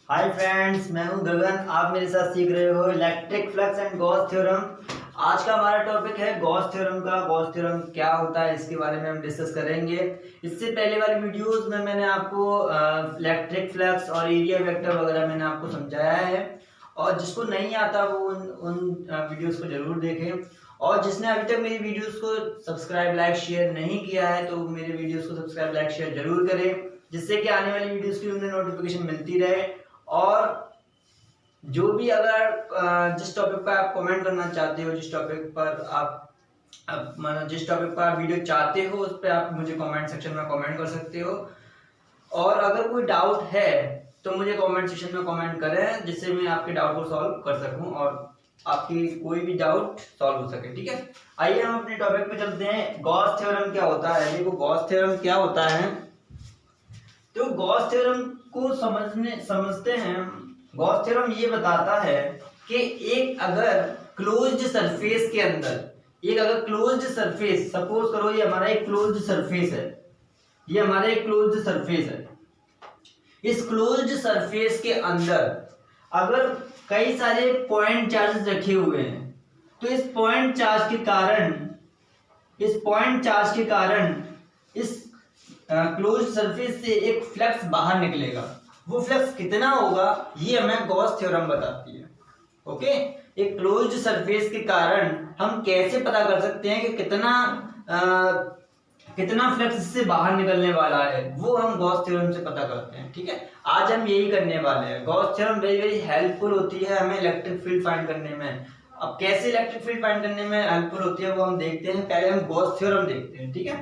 Hi friends, मैं हूं गगन। आप मेरे साथ सीख रहे हो electric flux and Gauss theorem. आज का हमारा टॉपिक है गॉस थ्योरम का। गॉस थ्योरम क्या होता है इसके बारे में हम डिस्कस करेंगे। इससे पहले वाली वीडियोस में मैंने आपको इलेक्ट्रिक फ्लक्स और एरिया वेक्टर वगैरह मैंने आपको समझाया है, और जिसको नहीं आता वो उन वीडियोस को जरूर देखें। और जिसने अभी तक मेरी वीडियोस को सब्सक्राइब लाइक शेयर नहीं किया है तो मेरे वीडियोस को सब्सक्राइब लाइक शेयर जरूर करें, जिससे कि आने वाली वीडियोस की उन्हें नोटिफिकेशन मिलती रहे। और जो भी अगर जिस टॉपिक पर आप कमेंट करना चाहते हो, जिस टॉपिक पर आप मतलब जिस टॉपिक पर आप वीडियो चाहते हो उस पर आप मुझे कमेंट सेक्शन में कमेंट कर सकते हो। और अगर कोई डाउट है तो मुझे कमेंट सेक्शन में कमेंट करें, जिससे मैं आपके डाउट को सॉल्व कर सकूं और आपकी कोई भी डाउट सॉल्व हो सके। ठीक है, आइए हम अपने टॉपिक पे चलते हैं। गॉस थ्योरम क्या होता है? देखो, गॉस थ्योरम क्या होता है, तो गॉस थ्योरम को समझते हैं। गॉस थ्योरम ये बताता है कि एक अगर क्लोज्ड सरफेस के अंदर, एक अगर क्लोज्ड सरफेस, सपोज करो ये हमारा एक क्लोज्ड सरफेस है, ये हमारा एक क्लोज्ड सरफेस है। इस क्लोज्ड सरफेस के अंदर अगर कई सारे पॉइंट चार्जेस रखे हुए हैं, तो इस पॉइंट चार्ज के कारण इस क्लोज सरफेस से एक फ्लक्स बाहर निकलेगा। वो फ्लक्स कितना होगा ये हमें गॉस थ्योरम बताती है। ओके, एक क्लोज्ड सरफेस के कारण हम कैसे पता कर सकते हैं कि कितना फ्लक्स इससे बाहर निकलने वाला है, वो हम गॉस थ्योरम से पता करते हैं। ठीक है, आज हम यही करने वाले हैं। Gauss theorem very very helpful होती है हमें इलेक्ट्रिक फील्ड फाइंड करने में। अब कैसे इलेक्ट्रिक फील्ड फाइंड करने में हेल्पफुल होती है वो हम देखते हैं। पहले हम गॉस थ्योरम देखते हैं। ठीक है,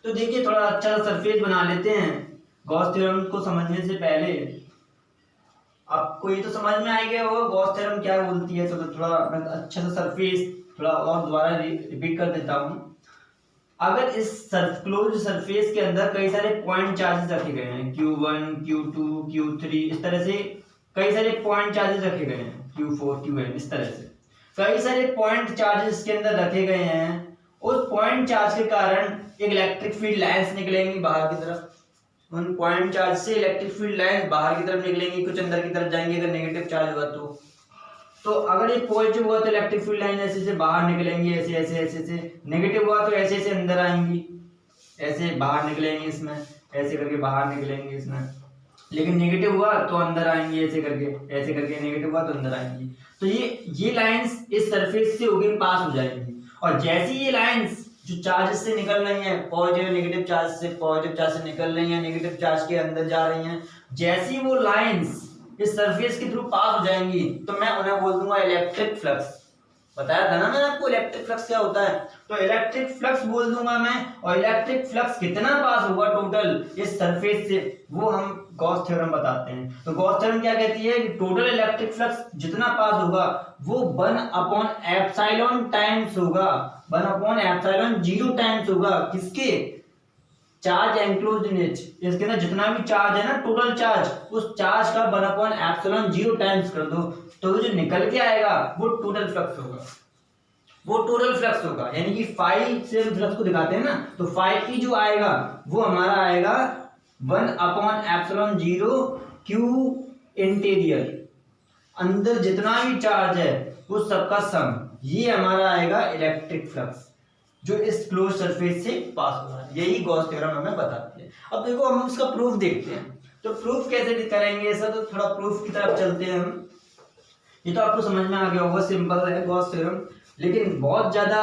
तो देखिए थोड़ा अच्छा सा सरफेस बना लेते हैं। गॉस थ्योरम को समझने से पहले आपको ये तो समझ में आ गया होगा गॉस थ्योरम क्या बोलती है। तो थोड़ा मैं अच्छा सा सरफेस थोड़ा और दोबारा रिपीट कर देता हूँ। अगर इस क्लोज्ड सरफेस के अंदर कई सारे पॉइंट चार्जेस रखे गए हैं, Q1, Q2, Q3, इस तरह से कई सारे पॉइंट चार्जेस रखे गए हैं, Q4, Qn, इस तरह से कई सारे पॉइंट चार्जेस के अंदर रखे गए हैं। उस पॉइंट चार्ज के कारण एक इलेक्ट्रिक फील्ड लाइंस निकलेंगी बाहर की तरफ। उन पॉइंट चार्ज से इलेक्ट्रिक फील्ड लाइंस बाहर की तरफ निकलेंगी, कुछ अंदर की तरफ जाएंगी अगर नेगेटिव चार्ज हुआ तो अगर ये पॉजिटिव हुआ तो इलेक्ट्रिक फील्ड लाइन ऐसे से बाहर निकलेंगी, ऐसे ऐसे ऐसे ऐसे। नेगेटिव हुआ तो ऐसे ऐसे अंदर आएंगी, ऐसे बाहर निकलेंगी इसमें, ऐसे करके बाहर निकलेंगी इसमें। लेकिन नेगेटिव हुआ तो अंदर आएंगी, ऐसे करके नेगेटिव हुआ तो अंदर आएंगी। तो ये लाइंस इस सरफेस से होके पास हो जाएंगी। और जैसे ये लाइंस जो चार्जेस से निकल रही हैं, पॉजिटिव नेगेटिव चार्ज से निकल रही हैं, नेगेटिव चार्ज के अंदर जा रही हैं, जैसी वो लाइंस इस सरफेस के थ्रू पास हो जाएंगी तो मैं उन्हें बोल दूंगा इलेक्ट्रिक फ्लक्स। बताया था ना मैंने आपको इलेक्ट्रिक फ्लक्स क्या होता है, तो इलेक्ट्रिक फ्लक्स बोल दूंगा मैं। और इलेक्ट्रिक फ्लक्स कितना पास होगा टोटल इस सरफेस से, वो हम गॉस थ्योरम बताते हैं। तो गॉस थ्योरम क्या कहती है कि टोटल इलेक्ट्रिक फ्लक्स जितना पास होगा वो 1/एप्सिलॉन टाइम्स होगा, 1/एप्सिलॉन 0 टाइम्स होगा किसके, चार्ज एनक्लोज्ड इन इट। इसके अंदर जितना भी चार्ज है ना, टोटल चार्ज, उस चार्ज का 1/एप्सिलॉन 0 टाइम्स कर दो तो जो निकल के आएगा वो टोटल फ्लक्स होगा। वो टोटल फ्लक्स होगा, यानी कि फाई से फ्लक्स को दिखाते हैं ना, तो फाई की जो आएगा वो हमारा आएगा 1/एप्सिलॉन 0 Q इंटीरियर। अंदर जितना भी चार्ज है वो सबका सम, ये हमारा आएगा इलेक्ट्रिक फ्लक्स जो इस क्लोज सरफेस से पास हो रहा है। यही गॉस थ्योरम हमें बताती है। अब देखो हम इसका प्रूफ देखते हैं। तो प्रूफ कैसे करेंगे ऐसा, तो थोड़ा प्रूफ की तरफ चलते हैं हम। ये तो आपको समझ में आ गया होगा, सिंपल है गॉस थ्योरम, लेकिन बहुत ज्यादा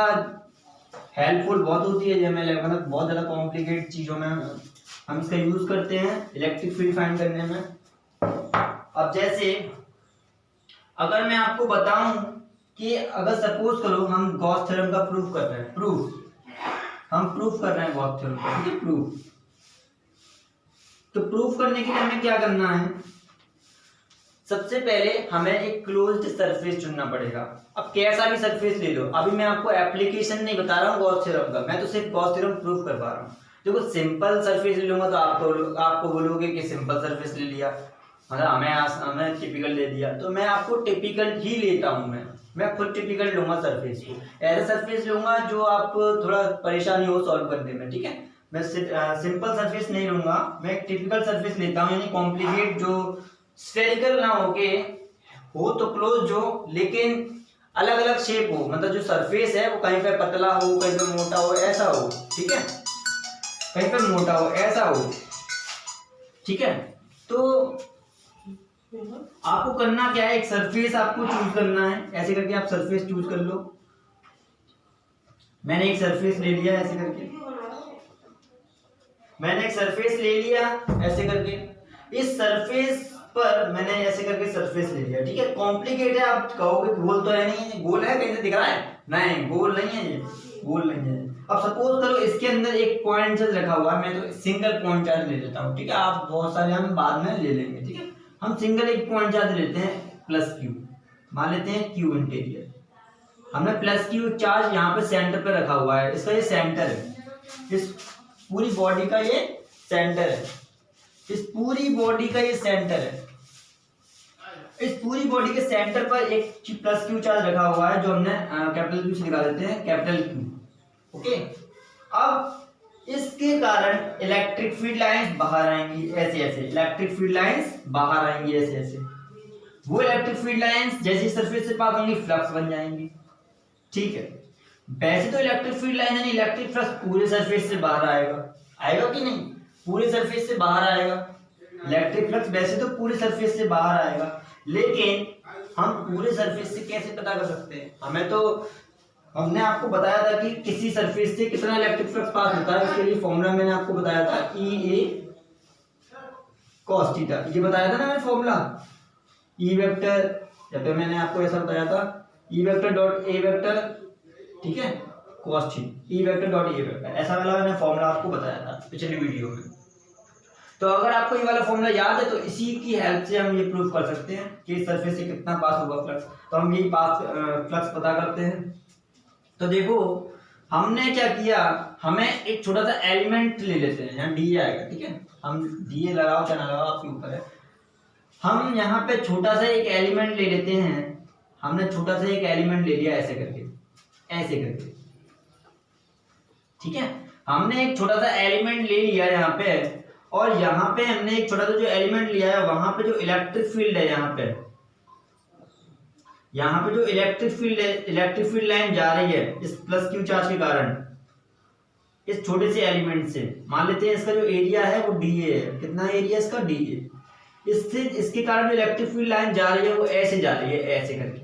हेल्पफुल बहुत होती है। मतलब बहुत ज्यादा कॉम्प्लिकेटेड चीजों में हम इसका यूज करते हैं इलेक्ट्रिक फील्ड फाइंड करने में। अब जैसे अगर मैं आपको बताऊं कि अगर सपोज करो हम गॉस थ्योरम का प्रूफ कर रहे हैं, हम प्रूफ कर रहे हैं गॉस थ्योरम का, ठीक है, प्रूफ। तो प्रूफ करने के लिए हमें क्या करना है, सबसे पहले हमें एक क्लोज्ड सरफेस चुनना पड़ेगा। अब कैसा भी सरफेस ले लो, अभी मैं आपको एप्लीकेशन नहीं बता रहा हूँ गॉस थ्योरम का, मैं तो सिर्फ गॉस थ्योरम प्रूफ करवा रहा हूँ। देखो सिंपल सरफेस ले लूंगा तो आपको बोलोगे कि सिंपल सरफेस ले लिया, मतलब हमें टिपिकल ले दिया, तो मैं आपको टिपिकल ही लेता हूँ। मैं खुद टिपिकल लूंगा सरफेस को, ऐसा सरफेस लूंगा जो आपको थोड़ा परेशानी हो सॉल्व करने में। ठीक है, मैं सिंपल सरफेस नहीं लूंगा, मैं एक टिपिकल सरफेस लेता हूँ, यानी कॉम्प्लिकेट जो स्फेरिकल ना होके हो तो क्लोज हो, लेकिन अलग अलग शेप हो, मतलब जो सरफेस है वो कहीं पे पतला हो, कहीं पे मोटा हो, ऐसा हो, ठीक है, कहीं पे मोटा हो, ऐसा हो, ठीक है। तो आपको करना क्या है, एक सरफेस आपको चूज करना है, ऐसे करके आप सरफेस चूज कर लो। मैंने एक सरफेस ले लिया ऐसे करके, मैंने एक सरफेस ले लिया ऐसे करके, इस सरफेस पर मैंने ऐसे करके सरफेस ले लिया, ठीक है। कॉम्प्लिकेट है, आप कहोगे गोल तो है नहीं, गोल है, कहीं से दिख रहा है, नहीं गोल नहीं है, ये गोल नहीं है। अब सपोज करो इसके अंदर एक पॉइंट चार्ज रखा हुआ है, मैं तो सिंगल पॉइंट चार्ज ले लेता हूँ, ठीक है, आप बहुत सारे हम बाद में ले लेंगे, ठीक है। हम सिंगल एक पॉइंट चार्ज लेते हैं प्लस क्यू, मान लेते हैं क्यू इंटीरियर, हमने प्लस क्यू चार्ज यहाँ पे सेंटर पे रखा हुआ है, इसका ये सेंटर है, इस पूरी बॉडी का ये सेंटर है, इस पूरी बॉडी का ये सेंटर है, इस पूरी बॉडी के सेंटर पर एक प्लस क्यू चार्ज रखा हुआ है, जो हमने कैपिटल क्यू से निकाल देते हैं, कैपिटल क्यू, ओके। अब इसके कारण इलेक्ट्रिक फील्ड लाइंस बाहर आएंगी ऐसे ऐसे, इलेक्ट्रिक फील्ड लाइंस बाहर आएंगी ऐसे ऐसे, वो इलेक्ट्रिक फील्ड लाइंस जैसी सरफेस से पास होंगी फ्लक्स बन जाएंगी, ठीक है। वैसे तो इलेक्ट्रिक फील्ड लाइन यानी इलेक्ट्रिक फ्लक्स पूरे सरफेस से बाहर आएगा, आएगा कि नहीं, पूरे सरफेस से बाहर आएगा, इलेक्ट्रिक फ्लक्स वैसे तो पूरे सरफेस से बाहर आएगा, लेकिन हम पूरे सरफेस से कैसे पता कर सकते हैं, हमें तो हमने आपको बताया था कि किसी सरफेस से कितना इलेक्ट्रिक फ्लक्स पास होता है, उसके लिए फॉर्मूला मैंने आपको बताया था, ई ए कॉस थीटा, ये बताया था ना मैंने फॉर्मूला, ई वेक्टर, जब पे मैंने आपको ऐसा बताया था, ई वेक्टर डॉट ए वेक्टर, ठीक है, cos theta, E vector dot A vector, ऐसा वाला मैंने फॉर्मूला आपको बताया था पिछली वीडियो में। तो अगर आपको ये वाला फॉर्मूला याद है तो इसी की हेल्प से हम ये प्रूव कर सकते हैं कि इस सरफेस से कितना पास होगा फ्लक्स, तो हम यही पास फ्लक्स पता करते हैं। तो देखो हमने क्या किया, हमें एक छोटा सा एलिमेंट ले लेते हैं, यहाँ डी आएगा, ठीक है, हम डी लगाओ क्या ना लगाओ आपके ऊपर है, हम यहाँ पे छोटा सा एक एलिमेंट ले लेते हैं, हमने छोटा सा एक एलिमेंट ले लिया ऐसे करके, ऐसे करके, ठीक है, हमने एक छोटा सा एलिमेंट ले लिया यहाँ पे, और यहाँ पे हमने एक छोटा सा जो एलिमेंट लिया है, वहां पे जो इलेक्ट्रिक फील्ड है, यहाँ पे जो इलेक्ट्रिक फील्ड है, इलेक्ट्रिक फील्ड लाइन जा रही है इस प्लस क्यू चार्ज के कारण, इस छोटे से एलिमेंट से, मान लेते हैं इसका जो एरिया है वो डी ए है, कितना एरिया इसका, डी ए, इससे इसके कारण जो इलेक्ट्रिक फील्ड लाइन जा रही है वो ऐसे जा रही है, ऐसे करके,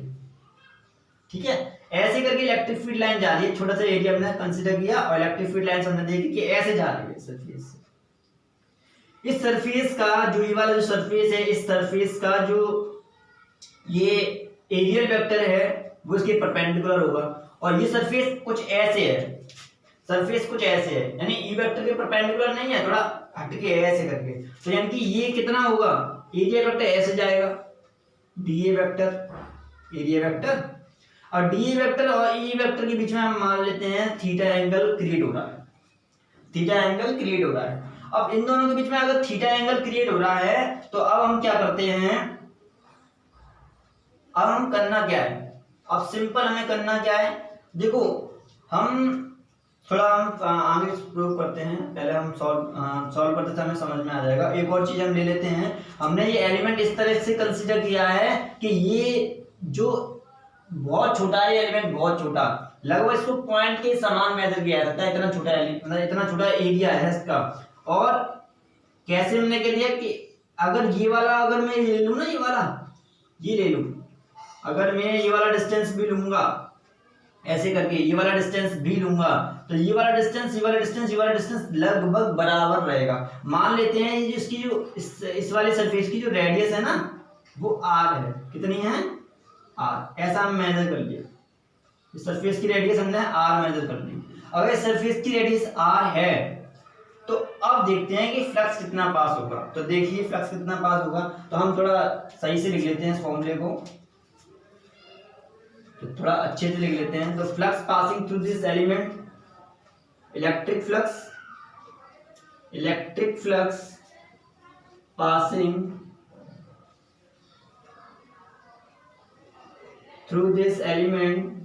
ठीक है, ऐसे करके इलेक्ट्रिक फील्ड लाइन जा रही है, छोटा सा एरिया हमने कंसीडर किया, और इलेक्ट्रिक फील्ड लाइन हमने देखी कि ऐसे जा रही है सरफेस से, इस सरफेस का जो ये वाला जो सरफेस है, इस सरफेस का जो ये एरियल वेक्टर है वो इसके परपेंडिकुलर होगा, और ये सरफेस कुछ ऐसे है, सरफेस कुछ ऐसे है, यानी ई वेक्टर के परपेंडिकुलर नहीं है, थोड़ा हटके ऐसे करके, तो यानी कि ये कितना होगा, एरिया वेक्टर ऐसे जाएगा, D A vector, area vector, और डी वेक्टर और ई वेक्टर के बीच में हम मान लेते हैं थीटा एंगल क्रिएट हो रहा है, थीटा एंगल क्रिएट हो रहा है। अब इन दोनों के बीच में अगर थीटा एंगल क्रिएट हो रहा है तो अब हम क्या करते हैं, अब हम करना क्या है, अब सिंपल हमें करना क्या है, देखो हम थोड़ा हम आगे प्रूव करते हैं, पहले हम सॉल्व करते थे, हमें समझ में आ जाएगा। एक और चीज हम ले लेते हैं, हमने ये एलिमेंट इस तरह से कंसीडर किया है कि ये जो बहुत छोटा है एलिमेंट, बहुत छोटा, लगभग इसको पॉइंट के समान मेजर किया जाता है, इतना छोटा एलिमेंट, मतलब इतना छोटा एरिया है इसका। और कैसे हमने कह दिया कि अगर ये वाला, अगर मैं ये ले लूं ना, ये वाला, ये ले लूं, अगर मैं ये वाला डिस्टेंस भी लूंगा ऐसे करके, ये वाला डिस्टेंस भी लूंगा, तो ये वाला डिस्टेंस, ये वाला डिस्टेंस, ये वाला डिस्टेंस लगभग बराबर रहेगा। मान लेते हैं ये इसकी जो इस वाले सरफेस की जो रेडियस है ना वो r है, कितनी है, r, ऐसा हम मेजर कर लिया, इस सरफेस की रेडियस हमने r मेजर कर ली। अगर इस सरफेस की रेडियस r है तो अब देखते हैं कि फ्लक्स कितना पास होगा। तो देखिए फ्लक्स कितना पास होगा, तो हम थोड़ा सही से लिख लेते हैं इस फॉर्मूले को, तो थोड़ा अच्छे से लिख लेते हैं। तो flux passing through this element, electric flux passing through this element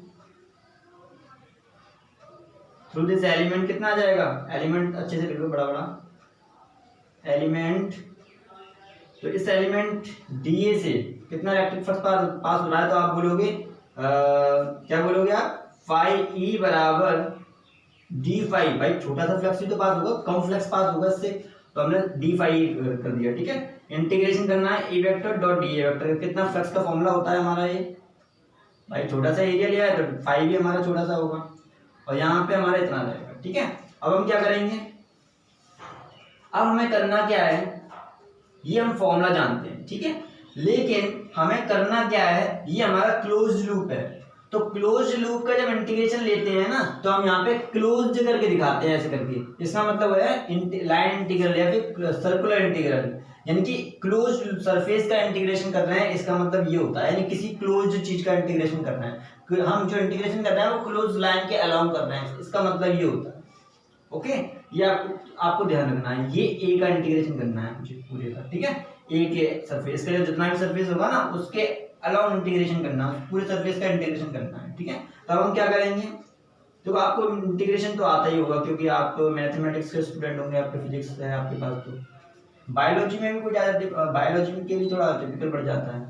कितना आ जाएगा, एलिमेंट अच्छे से लिखो, बड़ा बड़ा एलिमेंट तो इस एलिमेंट डी से कितना इलेक्ट्रिक फ्लक्स पास हो रहा है, तो आप बोलोगे क्या बोलोगे आप, फाई ई बराबर डी फाई, भाई छोटा सा फ्लक्स ही तो पास होगा, कम फ्लक्स पास होगा इससे, तो हमने डी फाई कर दिया। ठीक है, इंटीग्रेशन करना है A vector dot d A vector, कितना फ्लक्स का फॉर्मूला होता है हमारा ये, भाई छोटा सा एरिया लिया है तो फाई भी हमारा छोटा सा होगा, और यहाँ पे हमारा इतना रहेगा। ठीक है, अब हम क्या करेंगे, अब हमें करना क्या है, ये हम फॉर्मूला जानते हैं। ठीक है, लेकिन हमें करना क्या है, ये हमारा क्लोज लूप है, तो क्लोज लूप का जब इंटीग्रेशन लेते हैं ना, तो हम यहाँ पे क्लोज करके दिखाते हैं ऐसे करके, इसका मतलब है लाइन इंटीग्रल या फिर सर्कुलर इंटीग्रल, यानी कि क्लोज सरफेस का इंटीग्रेशन कर रहे हैं, इसका मतलब ये होता है, यानी किसी क्लोज चीज का इंटीग्रेशन करना है, हम जो इंटीग्रेशन कर रहे हैं वो क्लोज लाइन के अलाउंग कर रहे हैं, इसका मतलब ये होता है। ओके, ये आपको ध्यान रखना है, ये ए का इंटीग्रेशन करना है मुझे पूरे का। ठीक है, ए के सरफेस का जितना भी सरफेस होगा ना उसके अलाउंग इंटीग्रेशन करना है, पूरे सरफेस का इंटीग्रेशन करना है। ठीक है, तो अब हम क्या करेंगे, तो आपको इंटीग्रेशन तो आता ही होगा क्योंकि आप तो मैथमेटिक्स के स्टूडेंट होंगे, आपके फिजिक्स है आपके पास, तो बायोलॉजी में भी कुछ ज्यादा, बायोलॉजी के लिए थोड़ा टिपिकल बढ़ जाता है।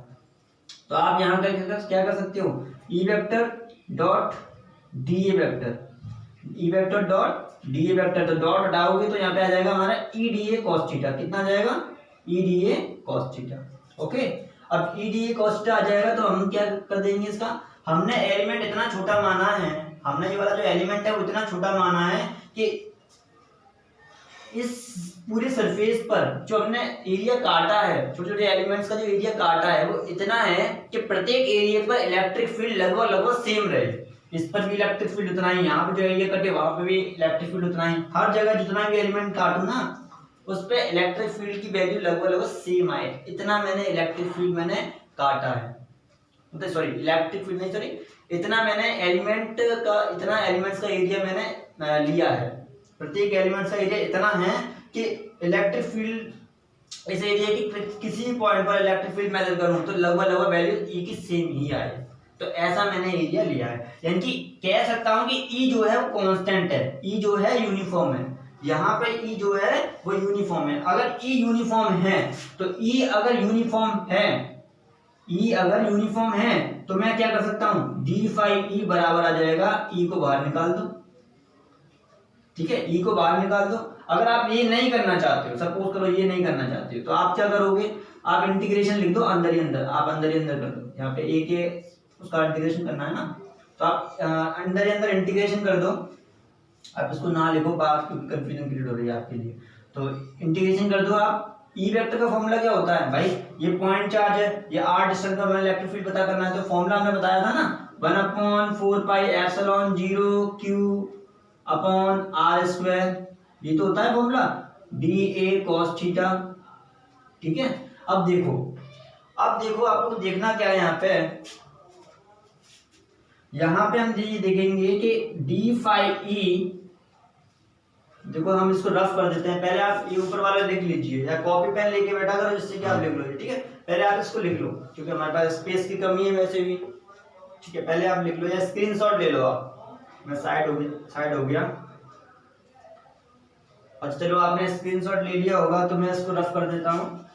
तो आप यहाँ क्या कर सकते हो, E vector dot d A vector, E vector dot d A vector, तो डॉट हटाओगे तो यहाँ पे आ जाएगा हमारा E d A cos theta, कितना आ जाएगा, E d A cos theta. Okay, अब E d A cos theta आ जाएगा तो हम क्या कर देंगे, इसका हमने एलिमेंट इतना छोटा माना है, हमने ये वाला जो एलिमेंट है वो इतना छोटा माना है कि इस पूरे सरफेस पर जो हमने एरिया काटा है, छोटे छोटे एलिमेंट्स का जो एरिया काटा है वो इतना है कि प्रत्येक एरिया पर इलेक्ट्रिक फील्ड लगभग सेम रहे, इस पर भी इलेक्ट्रिक फील्ड उतना ही, यहाँ पे जो एरिया कटे वहां पे भी इलेक्ट्रिक फील्ड उतना ही, हर जगह जितना भी एलिमेंट काटू ना उस पे इलेक्ट्रिक फील्ड की वैल्यू लगभग सेम आए, इतना मैंने इलेक्ट्रिक फील्ड मैंने काटा है, मतलब सॉरी इलेक्ट्रिक फील्ड नहीं, सॉरी इतना मैंने एलिमेंट का, इतना एलिमेंट्स का एरिया मैंने लिया है, प्रत्येक एलिमेंट्स का एरिया इतना है कि इलेक्ट्रिक फील्ड इस एरिया की किसी भी पॉइंट पर इलेक्ट्रिक फील्ड मेजर करूं तो लगभग वैल्यू ई की सेम ही आए, तो ऐसा मैंने एरिया लिया है, यानी कि कह सकता हूं कि ई जो है वो कांस्टेंट है, ई जो है यूनिफॉर्म है, यहाँ पे ई जो है वो यूनिफॉर्म है। अगर ई यूनिफॉर्म है तो ई अगर यूनिफॉर्म है, ई अगर यूनिफॉर्म है तो मैं क्या कर सकता हूं, डी फाई ई बराबर आ जाएगा, ई को बाहर निकाल दो। ठीक है, ई को बाहर निकाल दो। अगर आप ये नहीं करना चाहते हो, सपोज करो ये नहीं करना चाहते हो, तो आप क्या करोगे, आप इंटीग्रेशन लिख दो अंदर ही अंदर, आप अंदर ही अंदर कर दो, यहाँ पे ए के उसका इंटीग्रेशन करना है ना, तो आप अंदर ही अंदर इंटीग्रेशन कर दो, आप इसको ना लिखो बात क्योंकि कंफ्यूजन क्रिएट हो रही है आपके लिए, तो इंटीग्रेशन कर दो आप। ई वेक्टर का फॉर्मूला क्या होता है भाई, ये पॉइंट चार्ज है, ये आर डिस्टेंस पर इलेक्ट्रिक फील्ड पता करना है, तो फॉर्मूला हमने बताया था ना 1/4πε0 q अपॉन आर स्क्वायर, ये तो होता है formula D A cos theta. ठीक है, अब देखो आपको देखना क्या है, यहाँ पे हम ये देखेंगे कि डी फाई ई, देखो हम इसको रफ कर देते हैं, पहले आप ये ऊपर वाला लिख लीजिए या कॉपी पेन लेके बैठा करो जिससे कि आप लिख लो। ठीक है, पहले आप इसको लिख लो क्योंकि हमारे पास स्पेस की कमी है वैसे भी। ठीक है, पहले आप लिख लो या स्क्रीनशॉट ले लो आप, मैं साइड हो गया। अच्छा चलो आपने स्क्रीनशॉट ले लिया होगा तो मैं इसको रफ कर देता हूँ,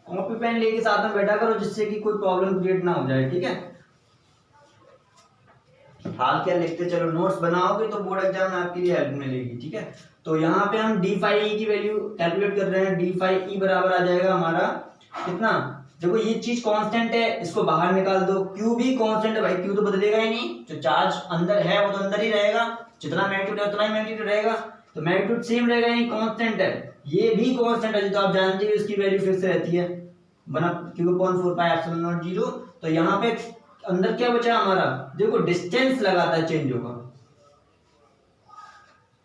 कॉपी पेन लेके साथ में बैठा करो जिससे कि कोई प्रॉब्लम क्रिएट ना हो जाए। ठीक है, हाल क्या लिखते चलो, नोट्स बनाओगे तो बोर्ड एग्जाम में आपके लिए हेल्प मिलेगी। ठीक है, तो यहाँ पे हम डी फाई ई की वैल्यू कैलकुलेट कर रहे हैं, डी फाई ई बराबर आ जाएगा हमारा कितना, देखो ये चीज कांस्टेंट है, इसको बाहर निकाल दो, क्यू भी कांस्टेंट है भाई, क्यू तो बदलेगा ही नहीं, जो चार्ज अंदर है वो तो अंदर ही रहेगा, जितना मैग्नीट्यूड है उतना ही मैग्नीट्यूड रहेगा, तो मैग्नीट्यूड सेम रहेगा, ये कांस्टेंट है, ये भी कांस्टेंट है, तो आप जानते हो इसकी वैल्यू फिक्स रहती है, बना q/4πε0। तो यहाँ पे अंदर क्या बचा हमारा, देखो डिस्टेंस लगातार चेंज होगा,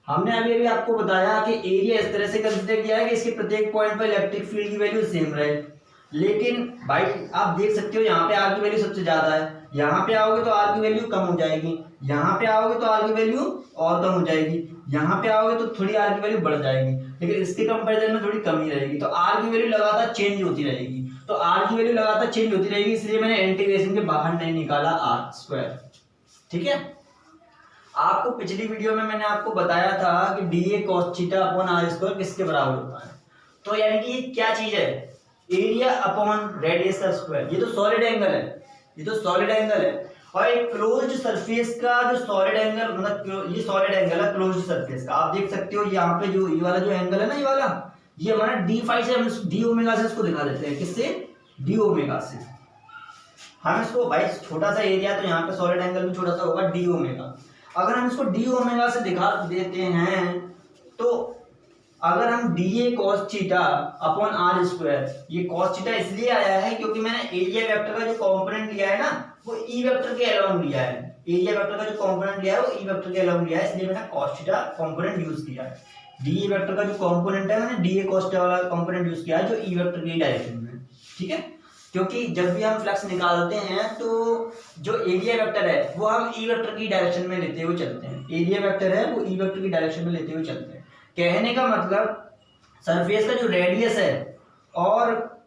हमने अभी आपको बताया कि एरिया इस तरह से कंसीडर किया है कि इसके प्रत्येक पॉइंट पर इलेक्ट्रिक फील्ड की वैल्यू सेम रहे, लेकिन भाई आप देख सकते हो यहाँ पे आर की वैल्यू सबसे ज्यादा है, यहाँ पे आओगे तो आर की वैल्यू कम हो जाएगी, यहाँ पे आओगे तो आर की वैल्यू और कम हो जाएगी, यहाँ पे आओगे तो थोड़ी आर की वैल्यू बढ़ जाएगी, लेकिन इसके कंपैरिजन में थोड़ी कमी रहेगी, तो आर की वैल्यू लगातार चेंज होती रहेगी, तो आर की वैल्यू लगातार चेंज होती रहेगी, इसलिए मैंने इंटीग्रेशन के बाहर नहीं निकाला आर स्क्वायर। ठीक है, आपको पिछली वीडियो में मैंने आपको बताया था कि D A cos theta upon R square किसके बराबर होता है, तो यानी कि ये क्या चीज है, एरिया अपॉन रेडियस का स्क्वायर। ये तो सॉलिड एंगल है, ये तो सॉलिड एंगल है। और एक क्लोज्ड सरफेस का जो सॉलिड एंगल, मतलब ये सॉलिड एंगल है क्लोज्ड सरफेस का। आप देख सकते हो यहाँ पे जो ये वाला जो एंगल है ना, ये वाला, ये हमारा डी फाई से, हम डी ओमेगा से इसको दिखा देते हैं। किससे? डी ओमेगा से। हम इसको भाई छोटा सा एरिया, तो यहाँ पे सॉलिड एंगल भी छोटा सा होगा, डी ओमेगा। अगर हम इसको डी ओमेगा से दिखा देते हैं, तो अगर हम D A cos theta upon R square, ये कॉस थीटा इसलिए आया है क्योंकि मैंने एरिया वेक्टर का जो कंपोनेंट लिया है ना, वो ई वेक्टर के अलोंग लिया है। एरिया वेक्टर का जो कंपोनेंट लिया है वो ई वेक्टर के अलोंग लिया है, इसलिए मैंने कॉस थीटा कंपोनेंट यूज किया है। डी ए वेक्टर का जो कंपोनेंट है, मैंने डी ए कॉस थीटा वाला कंपोनेंट यूज किया है जो ई वेक्टर की डायरेक्शन में। ठीक है, क्योंकि जब भी हम फ्लक्स निकालते हैं तो जो एरिया वेक्टर है वो हम ई वेक्टर की डायरेक्शन में लेते हुए चलते हैं। एरिया वेक्टर है वो ई वेक्टर की डायरेक्शन में लेते हुए चलते हैं। कहने का मतलब सरफेस का जो रेडियस है और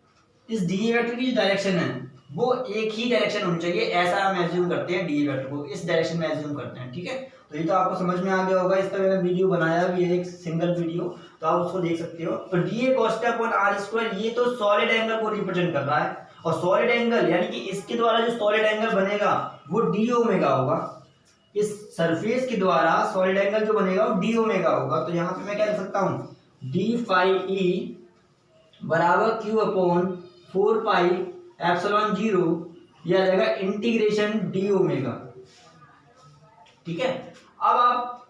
इस डी वेक्टर की जो डायरेक्शन है वो एक ही डायरेक्शन होनी चाहिए, ऐसा हम एज्यूम करते हैं। डी वेक्टर को इस डायरेक्शन में एज्यूम करते हैं। ठीक है, तो ये तो आपको समझ में आ गया होगा। इस पर मैंने वीडियो बनाया भी है, एक सिंगल वीडियो, तो आप उसको देख सकते हो। तो D A cos theta upon R square, ये तो सॉलिड एंगल को रिप्रेजेंट कर रहा है, और सॉलिड एंगल यानी कि इसके द्वारा जो सॉलिड एंगल बनेगा वो डी ओमेगा होगा। इस सरफेस के द्वारा सॉलिड एंगल जो बनेगा वो डी ओमेगा होगा। तो यहाँ पे मैं क्या लिख सकता हूँ, डी फाई ई बराबर क्यू अपॉन 4 पाई एप्सिलॉन 0, यह आ जाएगा इंटीग्रेशन डी ओमेगा। ठीक है, अब आप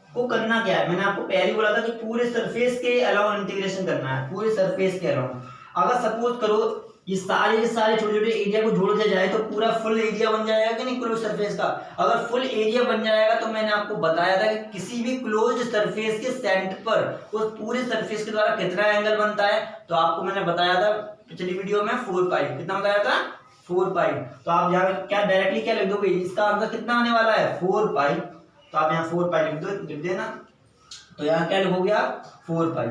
को करना क्या है, मैंने आपको पहले बोला था कि पूरे सरफेस के अलाउंग इंटीग्रेशन करना है, पूरे सरफेस के अलाउंग। अगर सपोज करो ये सारे के सारे छोटे छोटे एरिया को जोड़ दिया जाए तो पूरा फुल एरिया बन जाएगा कि नहीं क्लोज सरफेस का। अगर फुल एरिया बन जाएगा तो मैंने आपको बताया था कि किसी भी क्लोज सरफेस के सेंटर पर उस पूरे सरफेस के द्वारा कितना एंगल बनता है, तो आपको मैंने बताया था पिछली वीडियो में 4 पाई। कितना बताया था? 4 पाई। तो आप यहाँ क्या डायरेक्टली क्या लिख दोगे, इसका आंसर कितना आने वाला है? 4 पाई। तो आप यहाँ 4 पाई लिख देना। तो यहाँ क्या लिखोगे आप? 4 पाई।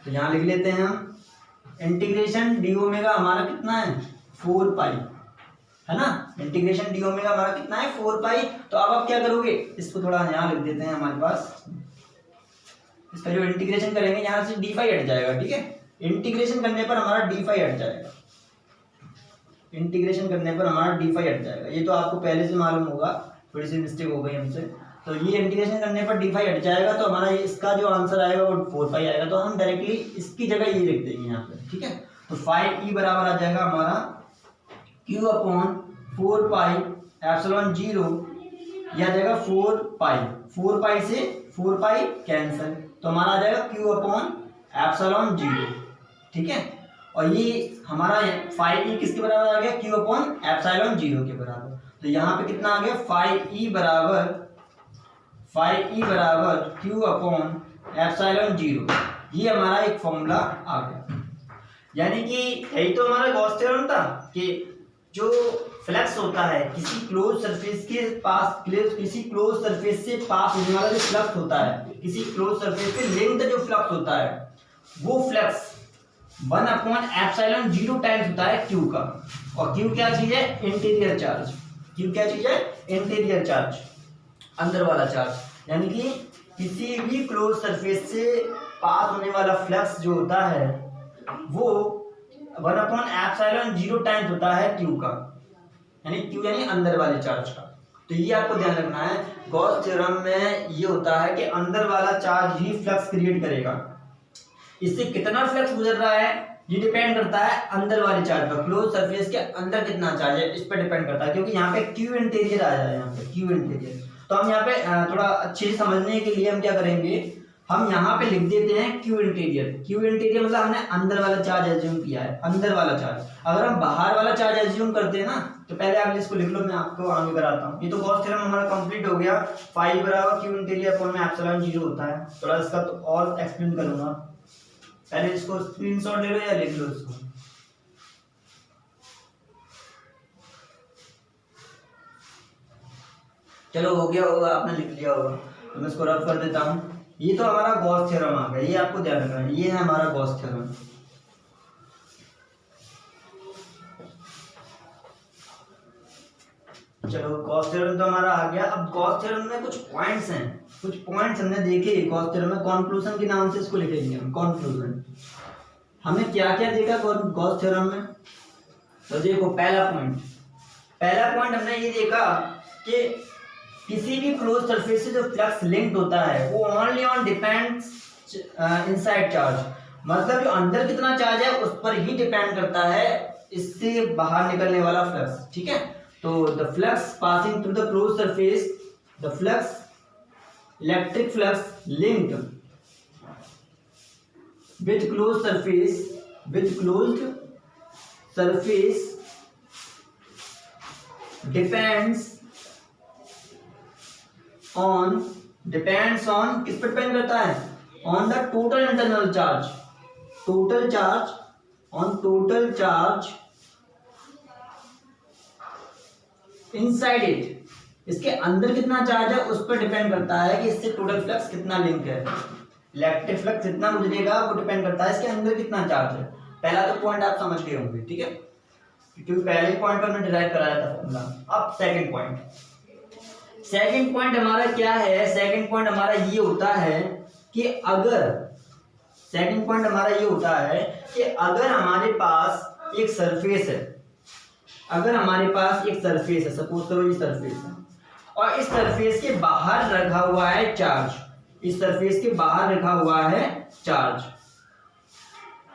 तो यहाँ लिख लेते हैं हम इंटीग्रेशन डी ओमेगा हमारा कितना है? 4 पाई, है ना। इंटीग्रेशन डी ओमेगा हमारा कितना है? 4 पाई। तो अब आप क्या करोगे, इसको थोड़ा यहाँ लिख देते हैं हमारे पास। इसका जो इंटीग्रेशन करेंगे यहाँ से डी फाई हट जाएगा। ठीक है, इंटीग्रेशन करने पर हमारा डी फाई हट जाएगा। इंटीग्रेशन करने पर हमारा डी फाई हट जाएगा। ये तो आपको पहले से मालूम होगा, थोड़ी सी मिस्टेक हो गई हमसे। तो ये इंटीग्रेशन करने पर डी फाई हट जाएगा, तो हमारा इसका जो आंसर आएगा वो 4 पाई आएगा। तो हम डायरेक्टली इसकी जगह ये लिख देंगे यहाँ पे। ठीक है, तो फाई ई बराबर आ जाएगा हमारा क्यू अपॉन 4 पाई एप्सिलॉन 0, यह आ जाएगा 4 पाई। 4 पाई से 4 पाई कैंसिल, तो हमारा आ जाएगा क्यू अपॉन एप्सिलॉन 0। ठीक है, और ये हमारा फाई ई किसके बराबर आ गया? क्यू अपॉन एप्सिलॉन 0 के बराबर। तो यहाँ पे कितना आ गया? फाई ई बराबर क्यू अपॉन एप्सिलॉन 0। ये हमारा एक फॉर्मूला आ गया। यानी कि यही तो हमारा गॉस थ्योरम था कि जो फ्लक्स होता है किसी क्लोज सरफेस के पास, किसी क्लोज सरफेस से पास होने वाला जो फ्लक्स होता है, किसी क्लोज सरफेस पे लेंथ जो फ्लक्स होता है, वो फ्लक्स 1 अपॉन एप्सिलॉन 0 टाइम्स होता है क्यू का। और क्यू क्या चीज है? Interior charge. क्यू क्या चीज है? इंटीरियर चार्ज, अंदर वाला चार्ज। यानी कि किसी भी क्लोज सरफेस से पास होने वाला फ्लक्स जो होता है वो 1 अपॉन एप्सिलॉन 0 टाइम्स होता है क्यू का, यानी क्यू यानी अंदर वाले चार्ज का। तो ये आपको ध्यान रखना है, गॉस थ्योरम में ये होता है कि अंदर वाला चार्ज ही फ्लक्स क्रिएट करेगा। इससे कितना फ्लक्स गुजर रहा है ये डिपेंड करता है अंदर वाले चार्ज पर। क्लोज सरफेस के अंदर कितना चार्ज है इस पर डिपेंड करता है, क्योंकि यहाँ पे क्यू इंटीरियर आ जाए, यहाँ पे क्यू इंटीरियर। तो हम यहाँ पे थोड़ा अच्छे से समझने के लिए हम क्या करेंगे, हम यहाँ पे लिख देते हैं क्यू इंटीरियर। क्यू इंटीरियर मतलब हमने अंदर वाला चार्ज एज्यूम किया है, अंदर वाला चार्ज। अगर हम बाहर वाला चार्ज एज्यूम करते हैं ना, तो पहले आप इसको लिख लो, मैं आपको आगे कराता हूँ। ये तो गॉस थ्योरम हमारा कंप्लीट हो गया। फाई बराबर क्यू इंटीरियर अपॉन में एप्सिलॉन 0 होता है। थोड़ा इसका तो और एक्सप्लेन करूंगा, पहले इसको स्क्रीनशॉट ले लो या लिख लो इसको। चलो हो गया होगा, आपने लिख लिया होगा, तो मैं इसको रफ कर देता हूँ। ये तो हमारा गॉस थ्योरम आ गया, ये आपको ध्यान रखना है, ये है हमारा गॉस थ्योरम। चलो गॉस थ्योरम तो हमारा आ गया। अब गॉस थ्योरम में कुछ पॉइंट्स हैं, कुछ पॉइंट्स हमने देखे गॉस थ्योरम में, कॉन्क्लूजन के नाम से इसको लिखेंगे हम, कॉन्क्लूजन। हमने क्या क्या देखा गॉस थ्योरम में? तो देखो पहला पॉइंट हमने ये देखा कि किसी भी क्लोज सरफेस से जो फ्लक्स लिंक्ड होता है वो only on depends inside charge, मतलब जो अंदर कितना चार्ज है उस पर ही डिपेंड करता है इससे बाहर निकलने वाला फ्लक्स, ठीक है। तो the flux passing through the close surface, the flux electric flux linked with close surface depends on किस पर डिपेंड करता है? On the total internal charge, total charge inside it, इसके अंदर कितना चार्ज है उस पर डिपेंड करता है कि इससे टोटल फ्लक्स कितना लिंक है। इलेक्ट्रिक फ्लक्स जितना गुजरेगा वो डिपेंड करता है इसके अंदर कितना चार्ज है। पहला तो पॉइंट आप समझ गए होंगे, ठीक है, क्योंकि पहले पॉइंट पर हमने डिराइव कराया था फॉर्मूला। अब सेकंड पॉइंट हमारा क्या है? सेकंड पॉइंट हमारा ये होता है कि अगर हमारे पास एक सरफेस है, सपोज करो ये सरफेस है, और इस सरफेस के बाहर रखा हुआ है चार्ज,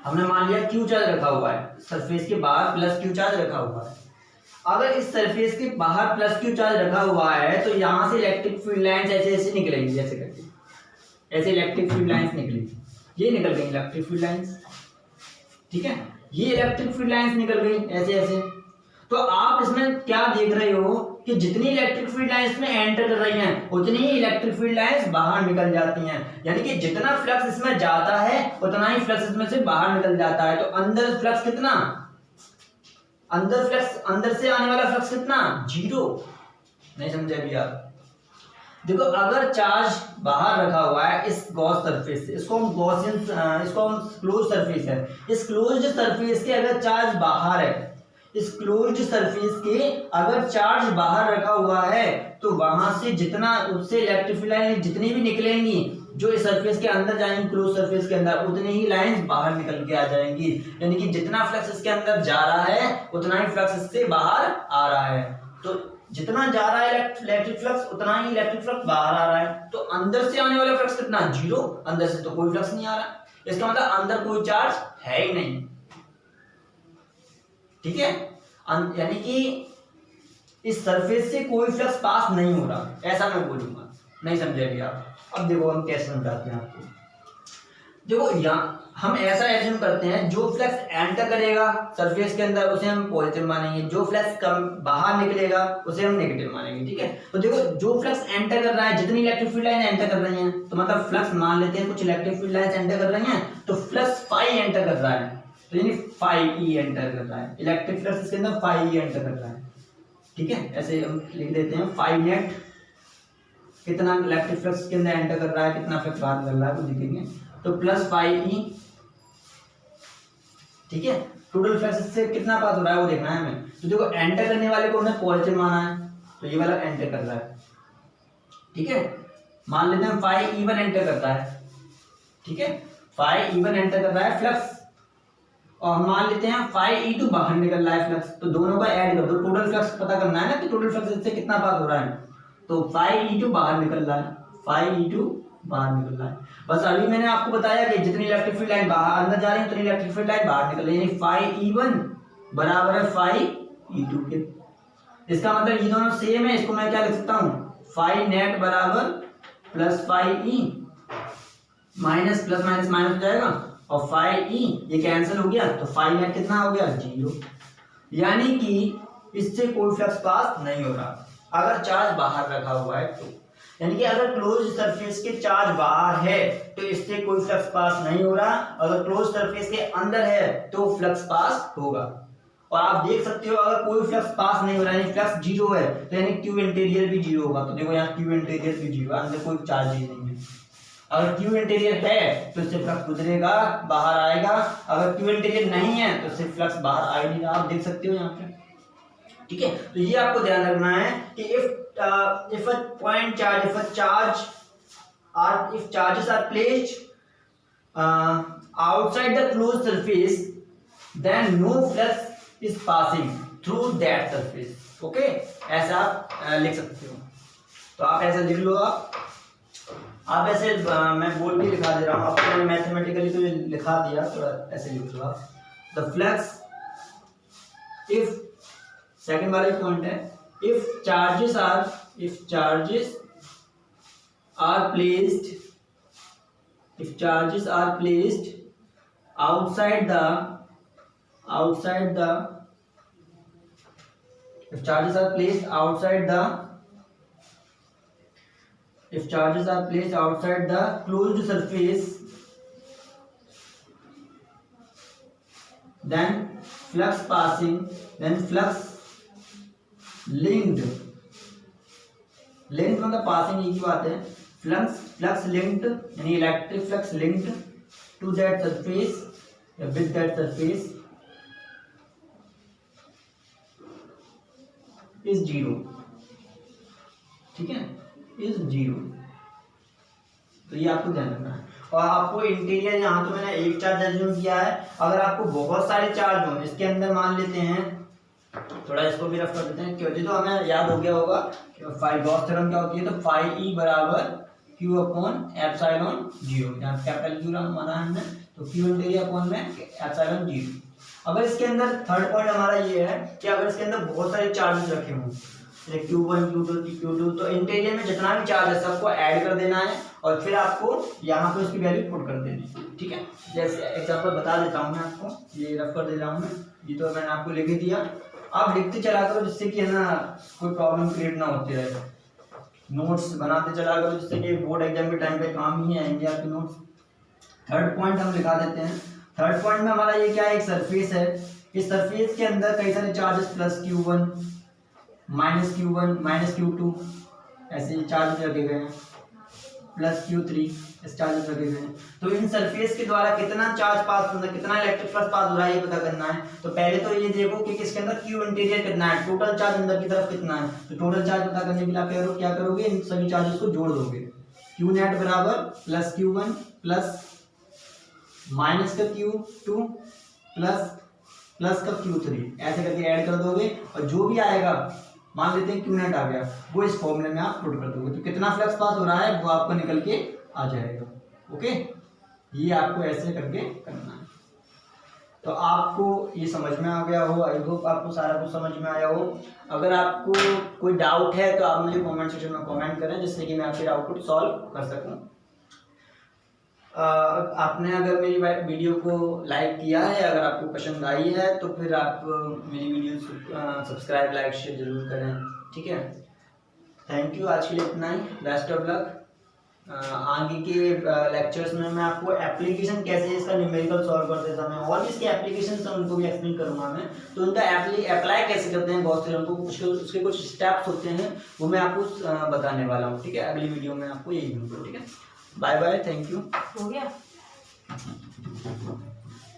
हमने मान लिया क्यू चार्ज रखा हुआ है, सरफेस के बाहर प्लस क्यू चार्ज रखा हुआ है। अगर इस सरफेस के बाहर प्लस क्यू चार्ज रखा हुआ है तो यहां से इलेक्ट्रिक फील्ड लाइंस ऐसे निकलेंगी, जैसे करके ऐसे इलेक्ट्रिक फील्ड लाइंस निकलेंगी, ये निकल गई इलेक्ट्रिक फील्ड लाइंस, ठीक है, ये इलेक्ट्रिक फील्ड लाइंस निकल गई ऐसे। तो आप इसमें क्या देख रहे हो कि जितनी इलेक्ट्रिक फील्ड लाइंस में एंटर कर रही हैं उतनी ही इलेक्ट्रिक फील्ड लाइंस बाहर निकल जाती हैं, यानी कि जितना फ्लक्स इसमें जाता है उतना ही फ्लक्स इसमें से बाहर निकल जाता है। तो अंदर फ्लक्स कितना? अंदर से आने वाला फ्लक्स कितना? 0। नहीं समझे अभी आप? देखो अगर चार्ज बाहर रखा हुआ है इस गॉस सरफेस से, इसको हम क्लोज सरफेस है, इस क्लोज्ड सरफेस के अगर चार्ज बाहर है, इस क्लोज्ड सरफेस के अगर चार्ज बाहर रखा हुआ है तो वहां से जितना उससे इलेक्ट्रिक फील्ड लाइन जितनी भी निकलेंगी जो इस सरफेस के अंदर जाएंगी, क्लोज सरफेस के अंदर, उतनी ही लाइंस बाहर निकल के आ जाएंगी, यानी कि जितना फ्लक्स इसके अंदर जा रहा है उतना ही फ्लक्स इससे बाहर आ रहा है। तो जितना जा रहा है इलेक्ट्रिक फ्लक्स उतना ही इलेक्ट्रिक फ्लक्स बाहर आ रहा है। तो अंदर से आने वाला फ्लक्स कितना? 0। अंदर से तो कोई फ्लक्स नहीं आ रहा, इसका मतलब अंदर कोई चार्ज है ही नहीं, ठीक है, यानी कि इस सरफेस से कोई फ्लक्स पास नहीं हो रहा, ऐसा मैं बोलूंगा। नहीं समझे अभी आप? अब देखो हम कैसे समझाते हैं आपको। देखो यहाँ हम ऐसा एज्यूम करते हैं जो फ्लक्स एंटर करेगा सरफेस के अंदर उसे हम पॉजिटिव मानेंगे, जो फ्लक्स कम बाहर निकलेगा उसे हम नेगेटिव मानेंगे, ठीक है। तो देखो जो फ्लक्स एंटर कर रहा है, जितनी इलेक्ट्रिक फील्ड लाइन एंटर कर रही हैं, तो मतलब फ्लक्स मान लेते हैं कुछ इलेक्ट्रिक फील्ड लाइन एंटर कर रही हैं, तो फ्लक्स फाई एंटर कर रहा है, तो यानी फाई ई एंटर कर रहा है, इलेक्ट्रिक फ्लक्स इसके अंदर फाई ई एंटर कर रहा है, ठीक है। ऐसे हम लिख देते हैं फाई नेट, कितना इलेक्ट्रिक फ्लक्स के अंदर एंटर कर रहा है, कितना फ्लक्स बाहर निकल रहा है वो लिखेंगे, तो प्लस फाई ई, ठीक है। टोटल फ्लक्स से कितना पास हो रहा है वो देखना है हमें। तो देखो एंटर करने वाले को हमने पॉजिटिव माना है, तो ये वाला एंटर कर रहा है, ठीक है। मान लेते हैं फाई ई वन एंटर करता है, ठीक है, फाई ई वन एंटर कर रहा है फ्लक्स, और मान लेते हैं फाई ई टू बाहर निकल रहा है फ्लक्स, तो दोनों का ऐड कर दो, टोटल फ्लक्स पता करना है ना कि टोटल फ्लक्स इससे कितना पास हो रहा है। तो फाई ई टू बाहर निकल रहा है, फाई ई टू बाहर निकल रहा है। बस अभी मैंने आपको बताया कि जितनी इलेक्ट्रिक फील्ड लाइन बाहर अंदर जा रही है उतनी इलेक्ट्रिक फील्ड लाइन बाहर निकल रही है, यानी फाई ई वन बराबर है फाई ई टू के। इसका मतलब ये दोनों सेम है, इसको मैं क्या लिख सकता हूँ, फाई नेट बराबर plus phi E minus plus minus minus हो जाएगा, और फाई ई ये कैंसिल हो गया, तो फाई नेट कितना हो गया? 0। यानी कि इससे कोई फ्लक्स पास नहीं हो रहा अगर चार्ज बाहर रखा हुआ है तो, यानी कि अगर क्लोज सरफेस के चार्ज बाहर है तो इससे कोई फ्लक्स पास नहीं हो रहा, अगर क्लोज सरफेस के अंदर है तो फ्लक्स पास होगा। और आप देख सकते हो अगर कोई फ्लक्स पास नहीं हो रहा है, फ्लक्स 0 है, तो यानी क्यू इंटीरियर भी 0 होगा। तो देखो यहाँ क्यू इंटीरियर भी 0 है, अंदर कोई चार्ज ही नहीं है। अगर क्यू इंटीरियर है तो इससे फ्लक्स गुजरेगा, बाहर आएगा, अगर क्यू इंटीरियर नहीं है तो इससे फ्लक्स बाहर आ ही नहीं रहा, आप देख सकते हो यहाँ पे, ठीक है। तो ये आपको ध्यान रखना है कि if a point charge, if a charge if charges are placed outside the closed surface, then no flux is passing through that surface. Okay, ऐसा आप लिख सकते हो। तो आप ऐसे लिख लो। आप ऐसे मैं बोल के लिखा दे रहा हूँ आपको, मैंने मैथमेटिकली तो लिखा दिया, थोड़ा ऐसे लिख लो आप। द फ्लक्स इफ, सेकंड वाला पॉइंट है, if charges are placed outside the if charges are placed outside the closed surface, then flux linked मतलब पासिंग एक ही बात है, फ्लक्स लिंक्ड यानी electric flux linked to that surface या with that surface is zero. ठीक है, is zero. तो ये आपको ध्यान रखना है। और आपको इंटीरियर, यहाँ तो मैंने एक चार्ज एज्यूम किया है, अगर आपको बहुत सारे चार्ज हो इसके अंदर, मान लेते हैं, थोड़ा इसको भी रफ कर देते हैं, क्योंकि तो हमें याद हो गया होगा फाई गॉस थ्योरम क्या होती है, तो फाई ई बराबर क्यू अपॉन एप्सिलॉन जीरो, यहाँ कैपिटल क्यू माना है हमने, तो क्यू इंटीरियर अपॉन में एप्सिलॉन जीरो। अगर इसके अंदर थर्ड पॉइंट हमारा ये है कि अगर इसके अंदर बहुत सारे चार्जेस रखे हों, जैसे Q1 Q2 Q2, तो इंटीरियर में जितना भी चार्ज है सबको ऐड कर देना है और फिर आपको यहाँ पे उसकी वैल्यू पुट कर देनी है। ठीक है, जैसे एग्जांपल बता देता हूँ मैं आपको, ये रफ कर दे रहा हूँ मैं, ये तो मैंने आपको लिख ही दिया, आप लिखते चला करो जिससे कि है ना कोई प्रॉब्लम क्रिएट ना होती रहे। नोट्स बनाते चला करो जिससे कि बोर्ड एग्जाम के टाइम पे काम ही आएंगे आपके नोट्स। थर्ड पॉइंट हम लिखा देते हैं। थर्ड पॉइंट में हमारा ये क्या है, एक सरफेस है, इस सरफेस के अंदर कई सारे charges plus Q1 minus Q2 ऐसे चार्जेस रखे गए हैं, प्लस Q3 इस चार्जेस रखे गए हैं। तो इन सरफेस के द्वारा कितना चार्ज पास होता है, कितना इलेक्ट्रिक फ्लक्स पास हो रहा है ये पता करना है। तो पहले तो ये देखो कि किसके अंदर Q इंटीरियर कितना है, टोटल चार्ज अंदर की तरफ कितना है। तो टोटल चार्ज पता करने के लिए आप क्या करोगे, इन सभी चार्जेस को जोड़ दोगे। Q नेट बराबर प्लस Q1 प्लस माइनस का Q2 प्लस का Q3, ऐसे करके ऐड कर दोगे और जो भी आएगा, मान लेते हैं Q नेट आ गया, वो इस फॉर्मूले में आप पुट कर दोगे, तो कितना फ्लक्स पास हो रहा है वो आपको निकल के आ जाएगा। ओके, ये आपको ऐसे करके करना है। तो आपको ये समझ में आ गया हो, आई होप आपको सारा कुछ समझ में आया हो। अगर आपको कोई डाउट है तो आप मुझे कमेंट सेक्शन में कमेंट करें, जिससे कि मैं आपके डाउट को सॉल्व कर सकूं। आपने अगर मेरी वीडियो को लाइक किया है, अगर आपको पसंद आई है, तो फिर आप मेरी वीडियो सब्सक्राइब लाइक शेयर जरूर करें। ठीक है, थैंक यू, आज के लिए इतना ही, बेस्ट ऑफ लक। आगे के लेक्चर्स में मैं आपको एप्लीकेशन कैसे इसका न्यूमेरिकल सॉल्व करते समय और भी इसके एप्लीकेशन हैं उनको भी एक्सप्लेन करूंगा मैं। तो उनका अप्लाई कैसे करते हैं गॉस थ्योरम को, उसके कुछ स्टेप्स होते हैं, वो मैं आपको बताने वाला हूँ। ठीक है, अगली वीडियो में आपको यही दूंगा। ठीक है, बाय बाय, थैंक यू। हो गया।